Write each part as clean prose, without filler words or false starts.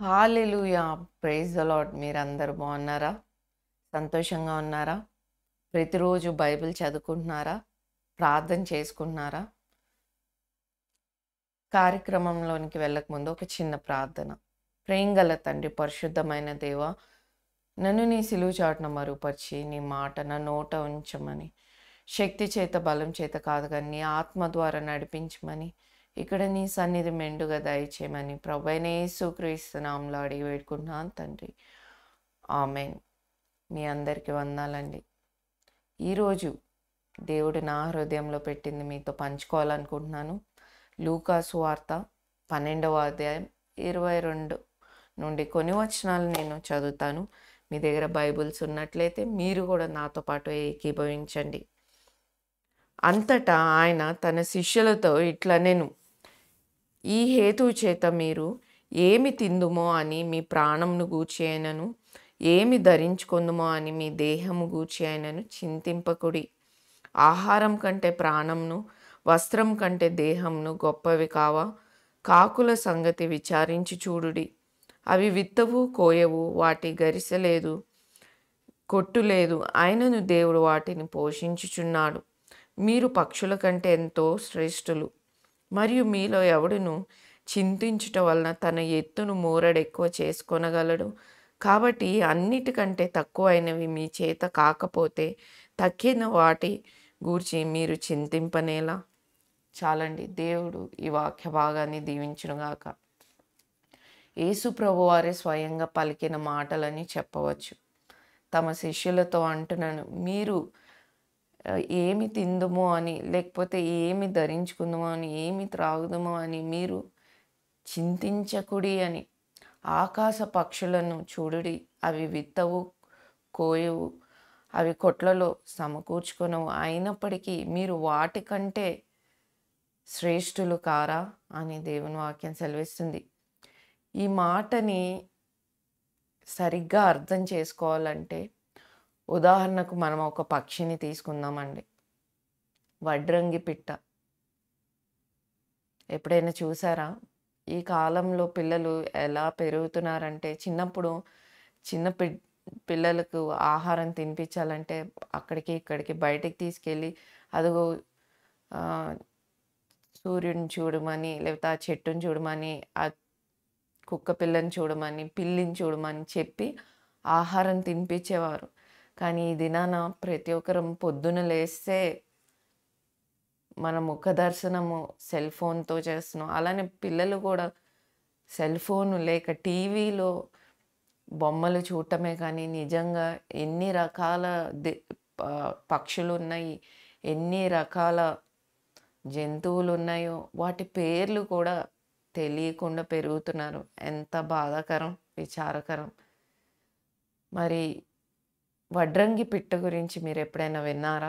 Hallelujah! Praise the lord. మీరందరూ బాగున్నారా? సంతోషంగా ఉన్నారా? ప్రతిరోజు బైబిల్ చదువుకుంటున్నారా? ప్రార్థన చేసుకుంటున్నారా? కార్యక్రమంలోనికి వెళ్ళకముందు ఒక చిన్న ప్రార్థన. ప్రేమగల తండ్రి, పరిశుద్ధమైన దేవ, నన్ను నీ సిలువ చాటున మరుపరిచి నీ మాట నా నోట ఉంచమని, శక్తి చేత బలం చేత కాదు కానీ నీ ఆత్మ ద్వారా నడిపించమని, ఇక్కడ నీ సన్నిధి మెండుగా దయచేయమని ప్రభువైన యేసుక్రీస్తు నామములో అడిగి వేడుకుంటున్నాను తండ్రి. ఆమెన్. మీ అందరికీ వందనాలండి. ఈరోజు దేవుడు నా హృదయంలో పెట్టింది మీతో పంచుకోవాలనుకుంటున్నాను. లూకా సువార్త 12వ అధ్యాయం 22 నుండి కొన్ని వచనాలు నేను చదువుతాను. మీ దగ్గర బైబిల్స్ ఉన్నట్లయితే మీరు కూడా నాతో పాటు ఏకీభవించండి. అంతటా ఆయన తన శిష్యులతో ఇట్లనెను, ఈ హేతువు చేత మీరు ఏమి తిందుమో అని మీ ప్రాణమును గూర్చి అయినను, ఏమి ధరించుకొందుమో అని మీ దేహము గూర్చి అయినను చింతింపకుడి. ఆహారం కంటే ప్రాణమును, వస్త్రం కంటే దేహమును గొప్పవి కావా? కాకుల సంగతి విచారించి చూడుడి. అవి విత్తవు, కోయవు, వాటి గరిసె లేదు, కొట్టు లేదు, అయినను దేవుడు వాటిని పోషించుచున్నాడు. మీరు పక్షుల కంటే ఎంతో శ్రేష్ఠులు. మరియు మీలో ఎవడును చింతించుట వలన తన ఎత్తును మూరడెక్కువ చేసుకొనగలడు. కాబట్టి అన్నిటికంటే తక్కువైనవి మీ చేత కాకపోతే తక్కిన వాటి గూర్చి మీరు చింతింపనేలా? చాలండి. దేవుడు ఈ వాక్య భాగాన్ని దీవించునుగాక. యేసు ప్రభువారే స్వయంగా పలికిన మాటలని చెప్పవచ్చు. తమ శిష్యులతో అంటున్నాను, మీరు ఏమి తిందుమో అని, లేకపోతే ఏమి ధరించుకుందామో అని, ఏమి త్రాగుదామో అని మీరు చింతించకుడి అని. ఆకాశ పక్షులను చూడుడి, అవి విత్తవు, కోయవు, అవి కొట్లలో సమకూర్చుకొనవు, అయినప్పటికీ మీరు వాటికంటే శ్రేష్ఠులు కారా అని దేవుని వాక్యం సెలవిస్తుంది. ఈ మాటని సరిగ్గా అర్థం చేసుకోవాలంటే ఉదాహరణకు మనం ఒక పక్షిని తీసుకుందామండి. వడ్రంగి పిట్ట. ఎప్పుడైనా చూసారా? ఈ కాలంలో పిల్లలు ఎలా పెరుగుతున్నారంటే చిన్నప్పుడు చిన్న పిల్లలకు ఆహారం తినిపించాలంటే అక్కడికి ఇక్కడికి బయటికి తీసుకెళ్ళి అదిగో సూర్యుడిని చూడమని, లేకపోతే ఆ చెట్టుని చూడమని, ఆ కుక్క పిల్లని చూడమని, పిల్లిని చూడమని చెప్పి ఆహారం తినిపించేవారు. కానీ ఈ దినాన ప్రతి ఒక్కరం పొద్దున లేస్తే మన ముఖ దర్శనము సెల్ ఫోన్తో చేస్తున్నాం. అలానే పిల్లలు కూడా సెల్ ఫోను లేక టీవీలో బొమ్మలు చూడటమే కానీ నిజంగా ఎన్ని రకాల పక్షులు ఉన్నాయి, ఎన్ని రకాల జంతువులు ఉన్నాయో వాటి పేర్లు కూడా తెలియకుండా పెరుగుతున్నారు. ఎంత బాధాకరం, విచారకరం. మరి వడ్రంగి పిట్ట గురించి మీరు ఎప్పుడైనా విన్నారా?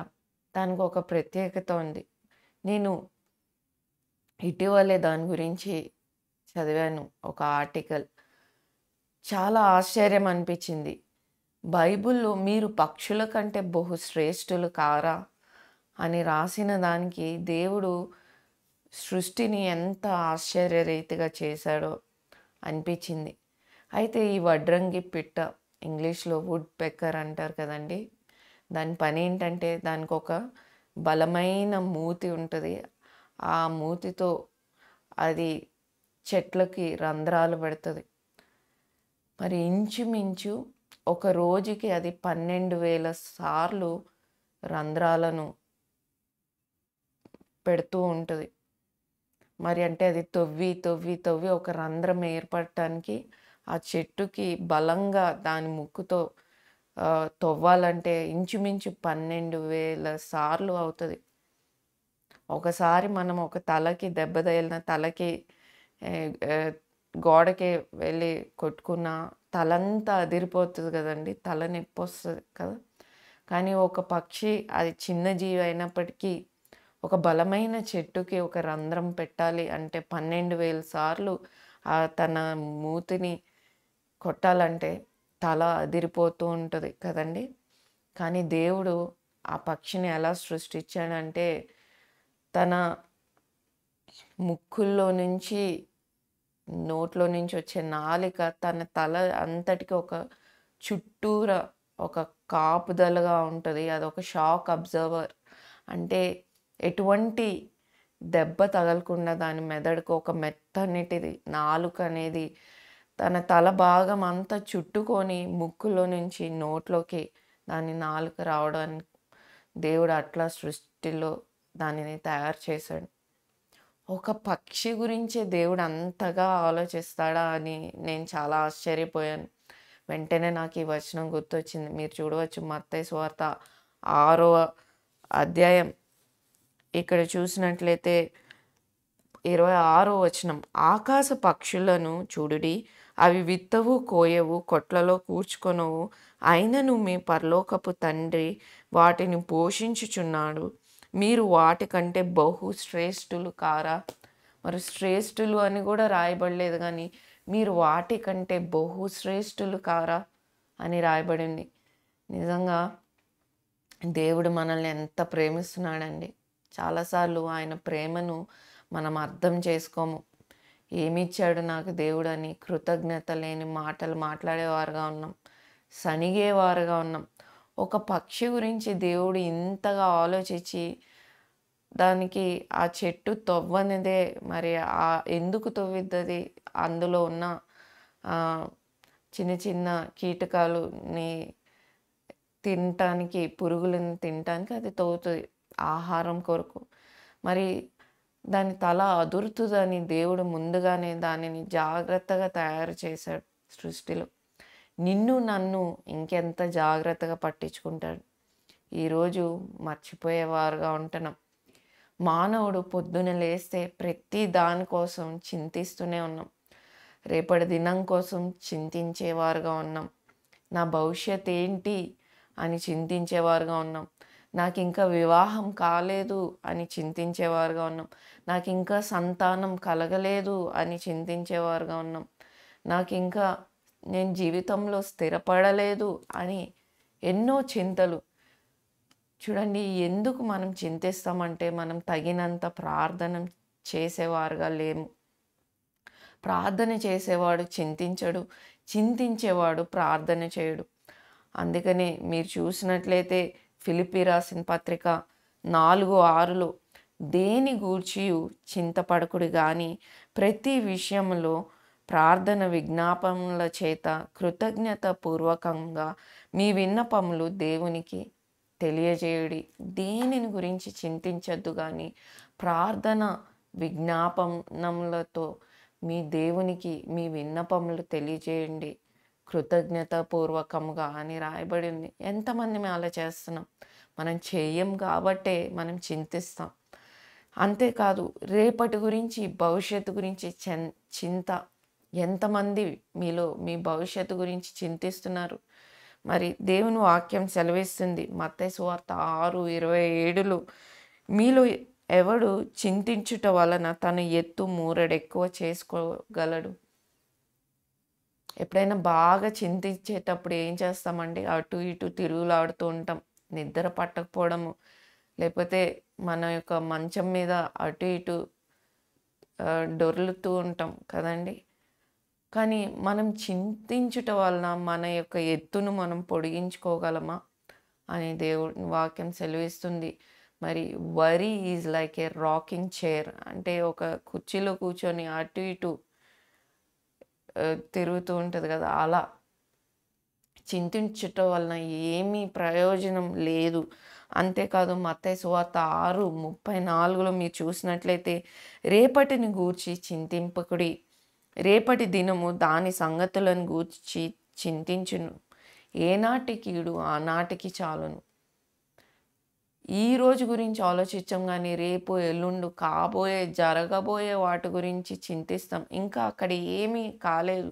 దానికి ఒక ప్రత్యేకత ఉంది. నేను ఇటీవలే దాని గురించి చదివాను ఒక ఆర్టికల్. చాలా ఆశ్చర్యం అనిపించింది. బైబిల్లో మీరు పక్షుల కంటే బహు శ్రేష్ఠులు కారా అని రాసిన దానికి దేవుడు సృష్టిని ఎంత ఆశ్చర్యరీతిగా చేశాడో అనిపించింది. అయితే ఈ వడ్రంగి పిట్ట, ఇంగ్లీష్లో వుడ్ పెక్కర్ అంటారు కదండి, దాని పని ఏంటంటే దానికి ఒక బలమైన మూతి ఉంటుంది. ఆ మూతితో అది చెట్లకి రంధ్రాలు పెడుతుంది. మరి ఇంచుమించు ఒక రోజుకి అది 12,000 సార్లు రంధ్రాలను పెడుతూ ఉంటుంది. మరి అంటే అది తవ్వి తవ్వి తవ్వి ఒక రంధ్రం ఏర్పడటానికి ఆ చెట్టుకి బలంగా దాని ముక్కుతో తవ్వాలంటే ఇంచుమించు 12,000 సార్లు అవుతుంది. ఒకసారి మనం ఒక తలకి దెబ్బ తగిలిన, తలకి గోడకి వెళ్ళి కొట్టుకున్న తలంతా అదిరిపోతుంది కదండి, తల నొప్పి వస్తుంది కదా. కానీ ఒక పక్షి, అది చిన్న జీవి అయినప్పటికీ ఒక బలమైన చెట్టుకి ఒక రంధ్రం పెట్టాలి అంటే 12,000 సార్లు తన మూతిని కొట్టాలంటే తల అదిరిపోతూ ఉంటుంది కదండి. కానీ దేవుడు ఆ పక్షిని ఎలా సృష్టించాడంటే తన ముక్కుల్లో నుంచి నోట్లో నుంచి వచ్చే నాలిక తన తల అంతటికి ఒక చుట్టూరా ఒక కాపుదలగా ఉంటది. అదొక షాక్ అబ్జర్వర్. అంటే ఎటువంటి దెబ్బ తగలకుండా దాని మెదడుకు ఒక మెత్తనిటిది నాలుకనేది తన తల భాగం అంతా చుట్టుకొని ముక్కులో నుంచి నోట్లోకి దాని నాలుక రావడానికి దేవుడు అట్లా సృష్టిలో దానిని తయారు చేశాడు. ఒక పక్షి గురించే దేవుడు అంతగా ఆలోచిస్తాడా అని నేను చాలా ఆశ్చర్యపోయాను. వెంటనే నాకు ఈ వచనం గుర్తొచ్చింది. మీరు చూడవచ్చు మత్తయి సువార్త 6వ అధ్యాయం ఇక్కడ చూసినట్లయితే 26వ వచనం. ఆకాశ పక్షులను చూడుడి, అవి విత్తవు, కోయవు, కొట్లలో కూర్చుకొనవు, అయినను మీ పరలోకపు తండ్రి వాటిని పోషించుచున్నాడు. మీరు వాటికంటే బహు శ్రేష్ఠులు కారా? మరి శ్రేష్ఠులు అని కూడా రాయబడలేదు కానీ మీరు వాటికంటే బహు శ్రేష్ఠులు కారా అని రాయబడింది. నిజంగా దేవుడు మనల్ని ఎంత ప్రేమిస్తున్నాడండి. చాలాసార్లు ఆయన ప్రేమను మనం అర్థం చేసుకోము. ఏమిచ్చాడు నాకు దేవుడు అని కృతజ్ఞత లేని మాటలు మాట్లాడేవారుగా ఉన్నాం, సణిగేవారుగా ఉన్నాం. ఒక పక్షి గురించి దేవుడు ఇంతగా ఆలోచించి దానికి ఆ చెట్టు తవ్వనిదే మరి ఎందుకు తవ్విద్దది? అందులో ఉన్న చిన్న చిన్న కీటకాలుని తినటానికి, పురుగులను తినటానికి అది తవ్వుతుంది ఆహారం కొరకు. మరి దాని తల అదురుతుందని దేవుడు ముందుగానే దానిని జాగ్రత్తగా తయారు చేశాడు సృష్టిలో. నిన్ను నన్ను ఇంకెంత జాగ్రత్తగా పట్టించుకుంటాడు. ఈరోజు మర్చిపోయేవారుగా ఉంటున్నాం. మానవుడు పొద్దున లేస్తే ప్రతి దానికోసం చింతిస్తూనే ఉన్నాం. రేపటి దినం కోసం చింతించేవారుగా ఉన్నాం. నా భవిష్యత్ ఏంటి అని చింతించేవారుగా ఉన్నాం. నాకు ఇంకా వివాహం కాలేదు అని చింతించేవారుగా ఉన్నాం. నాకు ఇంకా సంతానం కలగలేదు అని చింతించేవారుగా ఉన్నాం. నాకు ఇంకా నేను జీవితంలో స్థిరపడలేదు అని ఎన్నో చింతలు. చూడండి, ఎందుకు మనం చింతిస్తామంటే మనం తగినంత ప్రార్థన చేసేవారుగా లేము. ప్రార్థన చేసేవాడు చింతించడు, చింతించేవాడు ప్రార్థన చేయడు. అందుకనే మీరు చూసినట్లయితే ఫిలిప్పీ రాసిన పత్రిక 4:6లో దేని గూర్చియు చింతపడకుడి గాని ప్రతి విషయంలో ప్రార్థన విజ్ఞాపనల చేత కృతజ్ఞత పూర్వకంగా మీ విన్నపములు దేవునికి తెలియజేయుడి. దేనిని గురించి చింతించద్దు కానీ ప్రార్థన విజ్ఞాపనములతో మీ దేవునికి మీ విన్నపములు తెలియజేయండి కృతజ్ఞతాపూర్వకముగా అని రాయబడింది. ఎంతమంది మేము అలా చేస్తున్నాం? మనం చేయం కాబట్టే మనం చింతిస్తాం. అంతేకాదు రేపటి గురించి, భవిష్యత్తు గురించి చింత. ఎంతమంది మీలో మీ భవిష్యత్తు గురించి చింతిస్తున్నారు? మరి దేవుని వాక్యం సెలవిస్తుంది మత్తయి సువార్త 6:27లో, మీలో ఎవడు చింతించుట వలన తన ఎత్తు మూరెడెక్కువ చేసుకోగలడు? ఎప్పుడైనా బాగా చింతించేటప్పుడు ఏం చేస్తామండి? అటు ఇటు తిరుగులాడుతూ ఉంటాం. నిద్ర పట్టకపోవడము, లేకపోతే మన యొక్క మంచం మీద అటు ఇటు డొర్లుతూ ఉంటాం కదండి. కానీ మనం చింతించుట వలన మన యొక్క ఎత్తును మనం పొడిగించుకోగలమా అని దేవుని వాక్యం సెలవిస్తుంది. మరి worry is like A rocking chair, అంటే ఒక కుర్చీలో కూర్చొని అటు ఇటు తిరుగుతూ ఉంటుంది కదా, అలా చింతించటం వలన ఏమీ ప్రయోజనం లేదు. అంతేకాదు మత్తయి సువార్త 6:34లో మీరు చూసినట్లయితే, రేపటిని గూర్చి చింతింపకుడి, రేపటి దినము దాని సంగతులను గూర్చి చింతించును, ఏనాటి కీడు ఆనాటికి చాలును. ఈ రోజు గురించి ఆలోచించాం కానీ రేపు ఎల్లుండు జరగబోయే వాటి గురించి చింతిస్తాం. ఇంకా అక్కడ ఏమీ కాలేదు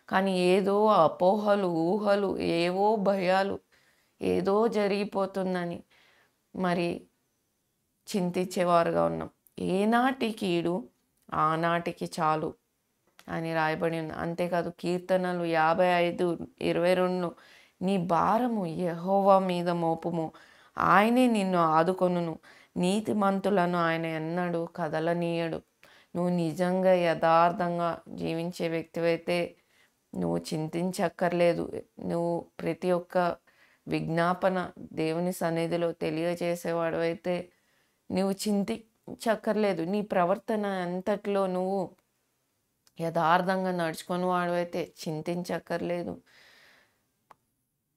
కానీ ఏదో అపోహలు, ఊహలు, ఏవో భయాలు, ఏదో జరిగిపోతుందని మరి చింతించేవారుగా ఉన్నాం. ఏనాటి కీడు ఆనాటికి చాలు అని రాయబడి ఉంది. అంతేకాదు కీర్తనలు 55:22లో, నీ భారము యెహోవా మీద మోపుము, ఆయనే నిన్ను ఆదుకొనును, నీతిమంతులను ఆయన ఎన్నడూ కదలనీయడు. నువ్వు నిజంగా యథార్థంగా జీవించే వ్యక్తివైతే నువ్వు చింతించక్కర్లేదు. నువ్వు ప్రతి ఒక్క విజ్ఞాపన దేవుని సన్నిధిలో తెలియజేసేవాడివైతే నువ్వు చింతించక్కర్లేదు. నీ ప్రవర్తన అంతట్లో నువ్వు యథార్థంగా నడుచుకుని వాడివైతే చింతించక్కర్లేదు.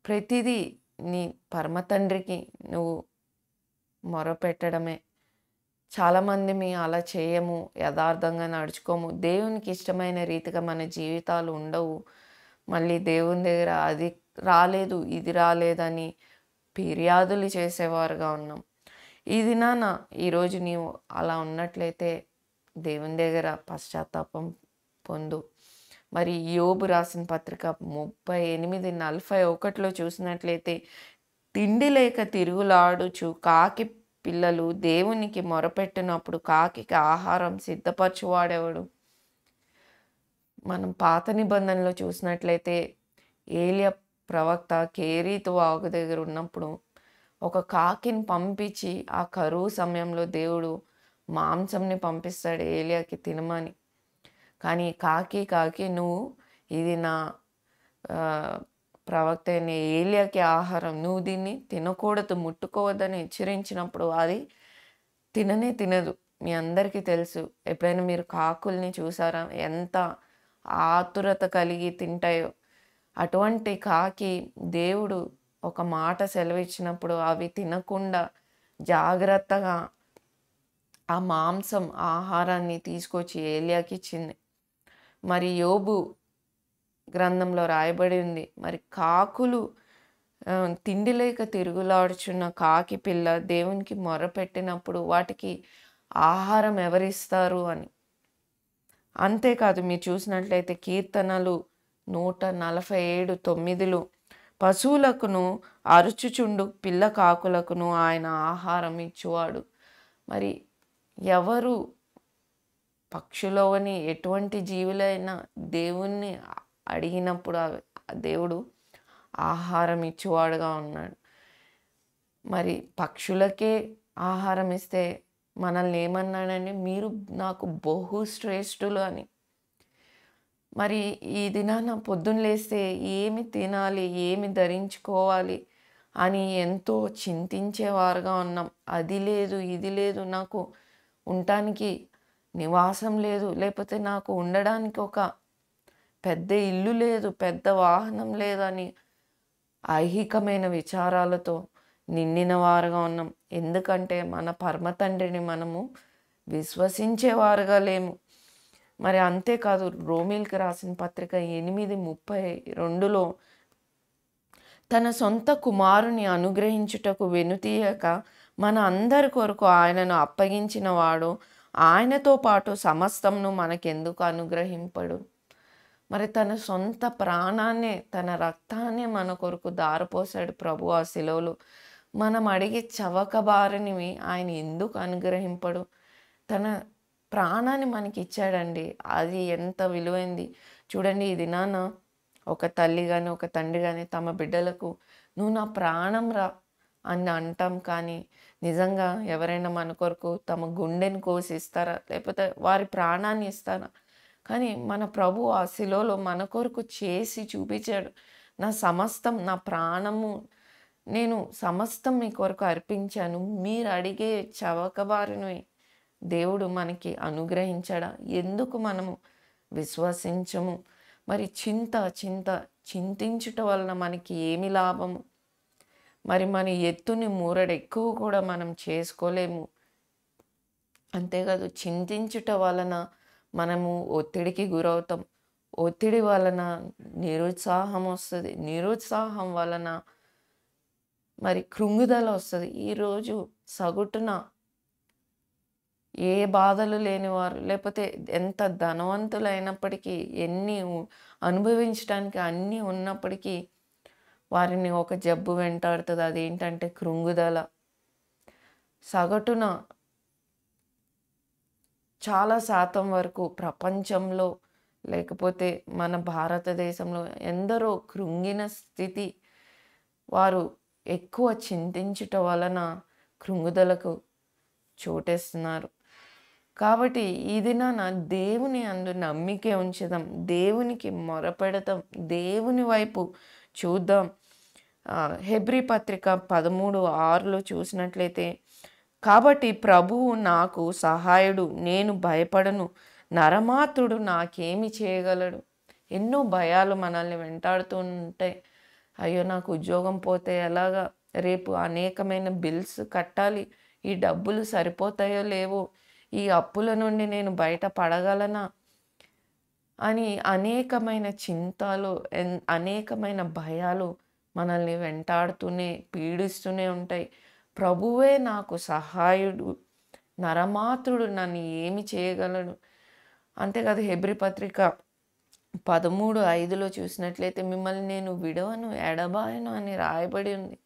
ప్రతిదీ నీ పరమ తండ్రికి నువ్వు మొరపెట్టడమే. చాలామంది అలా చేయము, యథార్థంగా నడుచుకోము, దేవునికి ఇష్టమైన రీతిగా మన జీవితాలు ఉండవు. మళ్ళీ దేవుని దగ్గర అది రాలేదు, ఇది రాలేదని ఫిర్యాదులు చేసేవారుగా ఉన్నాం. ఈ దినాన ఈరోజు నీవు అలా ఉన్నట్లయితే దేవుని దగ్గర పశ్చాత్తాపం పొందు. మరి యోబు రాసిన పత్రిక 38:41 చూసినట్లయితే, తిండి లేక తిరుగులాడుచు కాకి పిల్లలు దేవునికి మొరపెట్టినప్పుడు కాకికి ఆహారం సిద్ధపరచువాడెవడు? మనం పాత నిబంధనలో చూసినట్లయితే ఏలియా ప్రవక్త కేరీతు వాగు దగ్గర ఉన్నప్పుడు ఒక కాకిని పంపించి ఆ కరువు సమయంలో దేవుడు మాంసంని పంపిస్తాడు ఏలియాకి తినమని. కానీ కాకి నువ్వు ఇది నా ప్రవక్త అయిన ఏలియాకి ఆహారం, నువ్వు దీన్ని తినకూడదు, ముట్టుకోవద్దని హెచ్చరించినప్పుడు అది తినదు. మీ అందరికీ తెలుసు. ఎప్పుడైనా మీరు కాకుల్ని చూసారా? ఎంత ఆతురత కలిగి తింటాయో. అటువంటి కాకి దేవుడు ఒక మాట సెలవిచ్చినప్పుడు అవి తినకుండా జాగ్రత్తగా ఆ మాంసం ఆహారాన్ని తీసుకొచ్చి ఏలియాకి ఇచ్చింది. మరి యోబు గ్రంథంలో రాయబడి ఉంది, మరి కాకులు తిండి లేక తిరుగులాడుచున్న కాకి పిల్ల దేవునికి మొరపెట్టినప్పుడు వాటికి ఆహారం ఎవరిస్తారు అని. అంతేకాదు, మీరు చూసినట్లయితే కీర్తనలు 147:9 పశువులకును అరుచుచుండు పిల్ల కాకులకును ఆయన ఆహారం ఇచ్చువాడు. మరి ఎవరు పక్షులవని ఎటువంటి జీవులైనా దేవుణ్ణి అడిగినప్పుడు దేవుడు ఆహారం ఇచ్చేవాడుగా ఉన్నాడు. మరి పక్షులకే ఆహారం ఇస్తే మనల్ని ఏమన్నాడండి? మీరు నాకు బహు శ్రేష్ఠులు అని. మరి ఈ దినాన పొద్దున్న లేస్తే ఏమి తినాలి, ఏమి ధరించుకోవాలి అని ఎంతో చింతించేవారుగా ఉన్నాం. అది లేదు, ఇది లేదు, నాకు ఉండటానికి నివాసం లేదు, లేకపోతే నాకు ఉండడానికి ఒక పెద్ద ఇల్లు లేదు, పెద్ద వాహనం లేదని ఐహికమైన విచారాలతో నిండిన వారుగా ఉన్నాం. ఎందుకంటే మన పరమ తండ్రిని మనము విశ్వసించేవారుగా లేము. మరి అంతేకాదు, రోమీలకు రాసిన పత్రిక 8:32 తన సొంత కుమారుని అనుగ్రహించుటకు వెనుతీయక మన అందరి కొరకు ఆయనను అప్పగించిన వాడు ఆయనతో పాటు సమస్తమును మనకెందుకు అనుగ్రహింపడు? మరి తన సొంత ప్రాణాన్నే, తన రక్తాన్నే మన కొరకు దారపోసాడు ప్రభు ఆ శిలువలో. మనం అడిగి చవకబారనివి ఆయన ఎందుకు అనుగ్రహింపడు? తన ప్రాణాన్ని మనకి ఇచ్చాడండి. అది ఎంత విలువైంది చూడండి. ఈ దినాన ఒక తల్లి కానీ ఒక తండ్రి కానీ తమ బిడ్డలకు నువ్వు నా ప్రాణం రా అని అంటాం. కానీ నిజంగా ఎవరైనా మన కొరకు తమ గుండెని కోసి ఇస్తారా? లేకపోతే వారి ప్రాణాన్ని ఇస్తారా? కానీ మన ప్రభు ఆ శిలువలో మన కొరకు చేసి చూపించాడు. నా సమస్తం, నా ప్రాణము, నేను సమస్తం మీ కొరకు అర్పించాను. మీరు అడిగే చవకబారుని దేవుడు మనకి అనుగ్రహించాడా? ఎందుకు మనము విశ్వసించము? మరి చింతించుట వలన మనకి ఏమి లాభము? మరి మన ఎత్తుని మూరడెక్కువ కూడా మనం చేసుకోలేము. అంతేకాదు, చింతించుట వలన మనము ఒత్తిడికి గురవుతాం. ఒత్తిడి వలన నిరుత్సాహం వస్తుంది. నిరుత్సాహం వలన మరి కృంగుదల వస్తుంది. ఈరోజు సగటున ఏ బాధలు లేనివారు, లేకపోతే ఎంత ధనవంతులైనప్పటికీ, ఎన్ని అనుభవించడానికి అన్నీ ఉన్నప్పటికీ వారిని ఒక జబ్బు వెంటాడుతుంది. అదేంటంటే కృంగుదల. సగటున చాలా శాతం వరకు ప్రపంచంలో, లేకపోతే మన భారతదేశంలో ఎందరో కృంగిన స్థితి, వారు ఎక్కువ చింతించుట వలన కృంగుదలకు చోటేస్తున్నారు. కాబట్టి ఈ దినాన దేవుని అందు నమ్మిక ఉంచుదాం. దేవునికి మొరపెడదాం. దేవుని వైపు చూద్దాం. హెబ్రీ పత్రిక 13:6లో చూసినట్లయితే, కాబట్టి ప్రభువు నాకు సహాయుడు, నేను భయపడను, నరమాత్రుడు నాకేమి చేయగలడు. ఎన్నో భయాలు మనల్ని వెంటాడుతూ ఉంటాయి. అయ్యో, నాకు ఉద్యోగం పోతే ఎలాగా, రేపు అనేకమైన బిల్స్ కట్టాలి, ఈ డబ్బులు సరిపోతాయో లేవో, ఈ అప్పుల నుండి నేను బయట పడగలనా అని అనేకమైన చింతలు, అనేకమైన భయాలు మనల్ని వెంటాడుతూనే పీడిస్తూనే ఉంటాయి. ప్రభువే నాకు సహాయుడు, నరమాత్రుడు నన్ను ఏమి చేయగలడు. అంతేకాదు హెబ్రీ పత్రిక 13:5లో చూసినట్లయితే, మిమ్మల్ని నేను విడవను, ఎడబాయను అని రాయబడి ఉంది.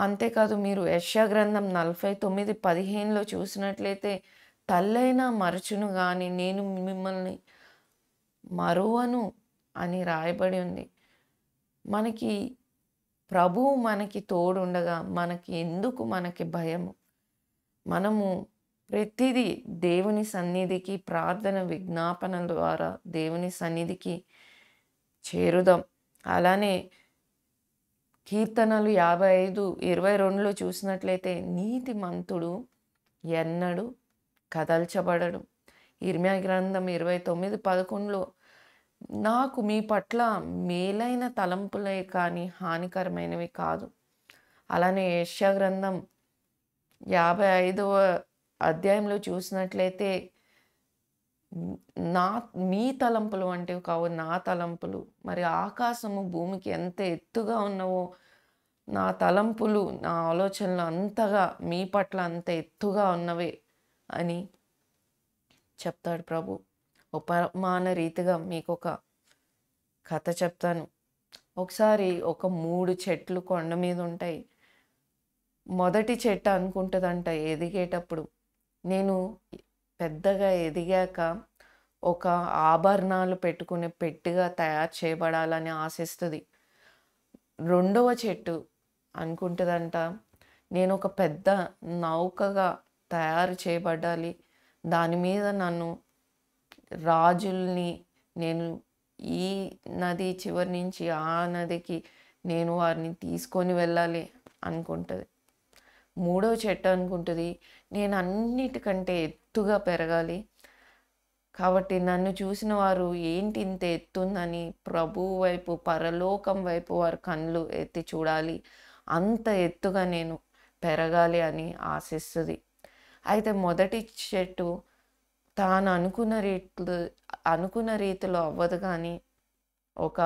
అంతేకాదు మీరు యెషయా గ్రంథం 49:15లో చూసినట్లయితే, తల్లైనా మరచును గాని నేను మిమ్మల్ని మరువను అని రాయబడి ఉంది. మనకి ప్రభువు మనకి తోడుండగా మనకి భయము? మనము ప్రతిదీ దేవుని సన్నిధికి ప్రార్థన విజ్ఞాపనల ద్వారా దేవుని సన్నిధికి చేరుదాం. అలానే కీర్తనలు 55:22లో చూసినట్లయితే, నీతిమంతుడు ఎన్నడూ కదల్చబడడు. ఇర్మీయా గ్రంథం 29:11లో, నాకు మీ పట్ల మేలైన తలంపులే కానీ హానికరమైనవి కాదు. అలానే యెషయా గ్రంథం 55వ అధ్యాయంలో చూసినట్లయితే, మీ తలంపులు వంటివి కావు నా తలంపులు, మరి ఆకాశము భూమికి ఎంత ఎత్తుగా ఉన్నవో నా తలంపులు, నా ఆలోచనలు అంతగా మీ పట్ల అంత ఎత్తుగా ఉన్నవే అని చెప్తాడు ప్రభు. ఉపమాన రీతిగా మీకు ఒక కథ చెప్తాను. ఒకసారి ఒక 3 చెట్లు కొండ మీద ఉంటాయి. మొదటి చెట్టు అనుకుంటుందంట ఎదిగేటప్పుడు, నేను పెద్దగా ఎదిగాక ఒక ఆభరణాలు పెట్టుకునే పెట్టెగా తయారు చేయబడాలని ఆశిస్తుంది. రెండవ చెట్టు అనుకుంటుందంట, నేను ఒక పెద్ద నౌకగా తయారు చేయబడాలి, దాని మీద నన్ను రాజుల్ని, నేను ఈ నది చివరి నుంచి ఆ నదికి నేను వారిని తీసుకొని వెళ్ళాలి అనుకుంటుంది. మూడవ చెట్టు అనుకుంటుంది, నేను అన్నిటికంటే ఎత్తుగా పెరగాలి, కాబట్టి నన్ను చూసిన వారు ఏంటి ఇంత ఎత్తుందని ప్రభువు వైపు, పరలోకం వైపు వారు కళ్ళు ఎత్తి చూడాలి, అంత ఎత్తుగా నేను పెరగాలి అని ఆశిస్తుంది. అయితే మొదటి చెట్టు తాను అనుకున్న రీతిలో అవ్వదు, కానీ ఒక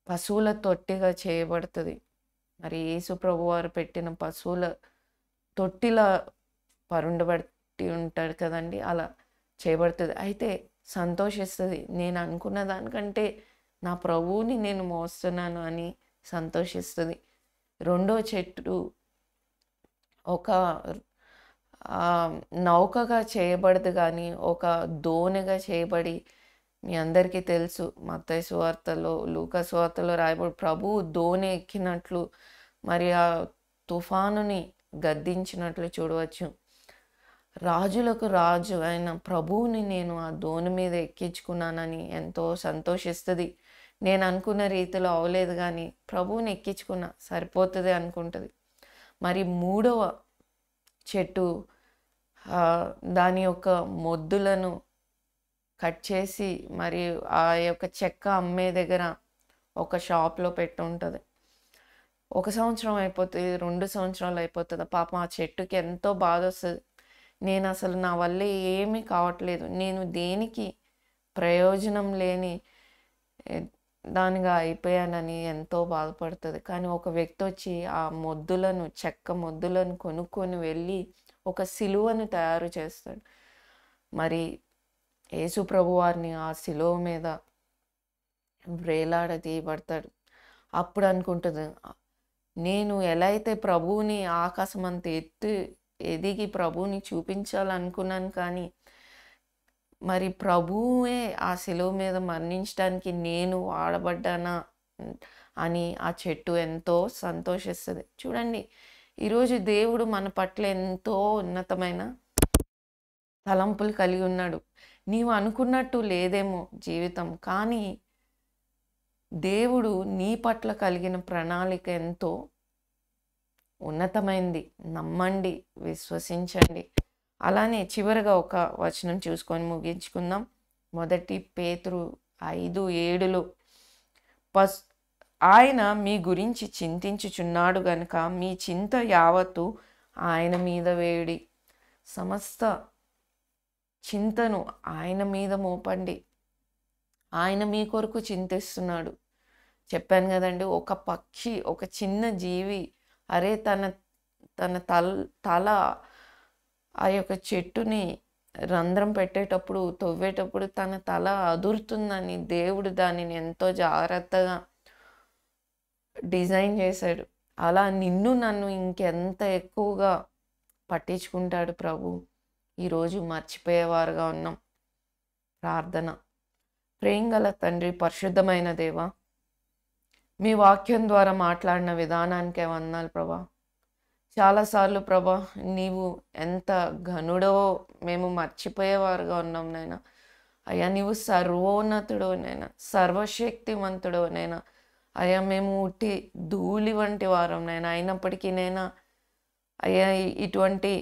పశువుల తొట్టిగా చేయబడుతుంది. మరి యేసు ప్రభువారు పెట్టిన పశువుల తొట్టిలా పరుండబట్టి ఉంటాడు కదండి, అలా చేయబడుతుంది. అయితే సంతోషిస్తుంది, నేను అనుకున్న దానికంటే నా ప్రభువుని నేను మోస్తున్నాను అని సంతోషిస్తుంది. రెండో చెట్టు ఒక నౌకగా చేయబడదు, కానీ ఒక దోణిగా చేయబడి, మీ అందరికీ తెలుసు మత్తయి సువార్తలో, లూకా సువార్తలో రాయబడి ప్రభువు దోణి ఎక్కినట్లు, మరి ఆ తుఫానుని గద్దించినట్లు చూడవచ్చు. రాజులకు రాజు అయిన ప్రభువుని నేను ఆ దోణి మీద ఎక్కించుకున్నానని ఎంతో సంతోషిస్తుంది. నేను అనుకున్న రీతిలో అవ్వలేదు, కానీ ప్రభువుని ఎక్కించుకున్నా సరిపోతుంది అనుకుంటుంది. మరి మూడవ చెట్టు దాని యొక్క మొద్దులను కట్ చేసి, మరి ఆ యొక్క చెక్క అమ్మే దగ్గర ఒక షాప్లో పెట్టి ఉంటుంది. 1 సంవత్సరం అయిపోతుంది, 2 సంవత్సరాలు అయిపోతుంది, పాపం ఆ చెట్టుకి ఎంతో బాధ వస్తుంది. నేను అసలు నా వల్ల ఏమీ కావట్లేదు, నేను దేనికి ప్రయోజనం లేని దానిగా అయిపోయానని ఎంతో బాధపడుతుంది. కానీ ఒక వ్యక్తి వచ్చి ఆ చెక్క మొద్దులను కొనుక్కొని వెళ్ళి ఒక సిలువను తయారు చేస్తాడు. మరి యేసు ప్రభువారిని ఆ సిలువ మీద వేలాడదీయబడతాడు. అప్పుడు అనుకుంటుంది, నేను ఎలా అయితే ప్రభువుని ఆకాశం అంత ఎదిగి ప్రభువుని చూపించాలనుకున్నాను, కానీ మరి ప్రభువే ఆ సిలువ మీద మరణించడానికి నేను వాడబడ్డానా అని ఆ చెట్టు ఎంతో సంతోషిస్తుంది. చూడండి, ఈరోజు దేవుడు మన పట్ల ఎంతో ఉన్నతమైన తలంపులు కలిగి ఉన్నాడు. నీవు అనుకున్నట్టు లేదేమో జీవితం. కానీ దేవుడు నీ పట్ల కలిగిన ప్రణాళిక ఎంతో ఉన్నతమైంది. నమ్మండి, విశ్వసించండి. అలానే చివరగా ఒక వచనం చూసుకొని ముగించుకుందాం. 1 పేతురు 5:7 పస్ ఆయన మీ గురించి చింతించుచున్నాడు గనుక మీ చింత యావత్తు ఆయన మీద వేయుడి. సమస్త చింతను ఆయన మీద మోపండి. ఆయన మీ కొరకు చింతిస్తున్నాడు. చెప్పాను కదండి, ఒక పక్షి, ఒక చిన్న జీవి అరే తన తన తల ఆ యొక్క చెట్టుని రంధ్రం పెట్టేటప్పుడు, తవ్వేటప్పుడు తన తల అదురుతుందని దేవుడు దానిని ఎంతో జాగ్రత్తగా డిజైన్ చేశాడు. అలా నిన్ను నన్ను ఇంకెంత ఎక్కువగా పట్టించుకుంటాడు ప్రభు. ఈరోజు మర్చిపోయేవారుగా ఉన్నాం. ప్రార్థన. ప్రేమగల తండ్రి, పరిశుద్ధమైన దేవ, మీ వాక్యం ద్వారా మాట్లాడిన విధానానికే వందనాలు ప్రభా. చాలాసార్లు ప్రభా నీవు ఎంత ఘనుడో మేము మర్చిపోయేవారుగా ఉన్నాం నైనా. అయ్యా నీవు సర్వోన్నతుడో నైనా, సర్వశక్తివంతుడో నైనా. అయ్యా మేము ఉట్టి ధూళి వంటి వారం నైనా. అయినప్పటికీ నైనా అయ్యా ఇటువంటి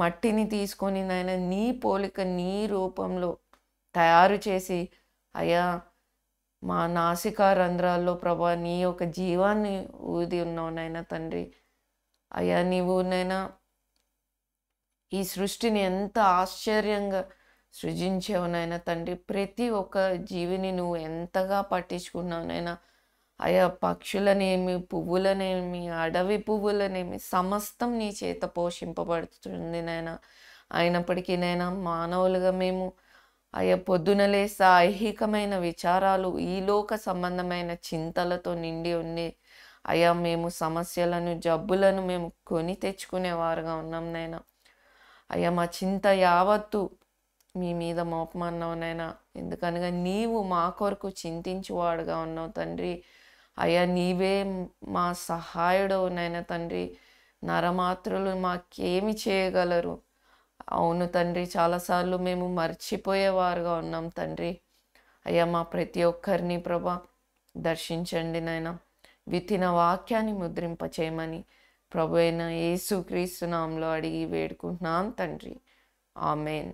మట్టిని తీసుకొని నైనా నీ పోలిక నీ రూపంలో తయారు చేసి అయ్యా మా నాసికా రంధ్రాల్లో ప్రభా నీ యొక్క జీవాన్ని ఊది ఉన్నావు నైనా తండ్రి. అయ్యా నీవు నైనా ఈ సృష్టిని ఎంత ఆశ్చర్యంగా సృజించావు నైనా తండ్రి. ప్రతి ఒక్క జీవిని నువ్వు ఎంతగా పట్టించుకున్నావు నైనా. అయ్యా పక్షులనేమి, పువ్వులనేమి, అడవి పువ్వులనేమి సమస్తం నీ చేత పోషింపబడుతుంది నైనా. అయినప్పటికీ నైనా మానవులుగా మేము అయ్యా పొద్దున లేస్తా ఐహికమైన విచారాలు, ఈలోక సంబంధమైన చింతలతో నిండి ఉండి అయ్యా మేము సమస్యలను, జబ్బులను మేము కొని తెచ్చుకునేవారుగా ఉన్నాం నైనా. అయ్యా మా చింత యావత్తు మీ మీద మోపమన్నావు నైనా. ఎందుకనగా నీవు మా కొరకు చింతించువాడుగా ఉన్నావు తండ్రి. అయ్యా నీవే మా సహాయుడవు నైనా తండ్రి. నరమాత్రులు మాకేమి చేయగలరు? అవును తండ్రి, చాలాసార్లు మేము మర్చిపోయేవారుగా ఉన్నాం తండ్రి. అయ్యా మా ప్రతి ఒక్కరిని ప్రభా దర్శించండి నాయన. విత్తిన వాక్యాన్ని ముద్రింపచేయమని ప్రభు అయిన యేసుక్రీస్తు నామములో అడిగి వేడుకుంటున్నాం తండ్రి. ఆమేన్.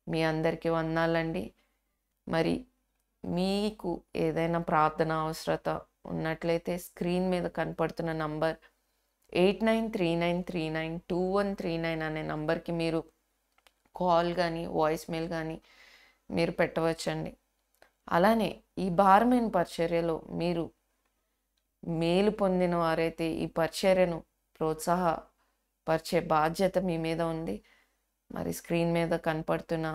మీ అందరికీ వందనాలండి. మరి మీకు ఏదైనా ప్రార్థన అవసరత ఉన్నట్లయితే స్క్రీన్ మీద కనపడుతున్న నంబర్ 8939392139 అనే నంబర్కి మీరు కాల్ కానీ వాయిస్ మెయిల్ కానీ మీరు పెట్టవచ్చండి. అలానే ఈ భారమైన పరిచర్యలో మీరు మేలు పొందిన వారైతే ఈ పరిచర్యను ప్రోత్సాహపరిచే బాధ్యత మీ మీద ఉంది. మరి స్క్రీన్ మీద కనపడుతున్న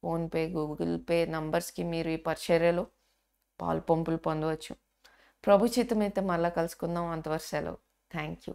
ఫోన్పే, గూగుల్ పే నంబర్స్కి మీరు ఈ పరిచర్యలో పాలు పంపులు పొందవచ్చు. ప్రభు చిత్తమైతే మళ్ళీ కలుసుకుందాం. అంతవరకు సెలవు. Thank you.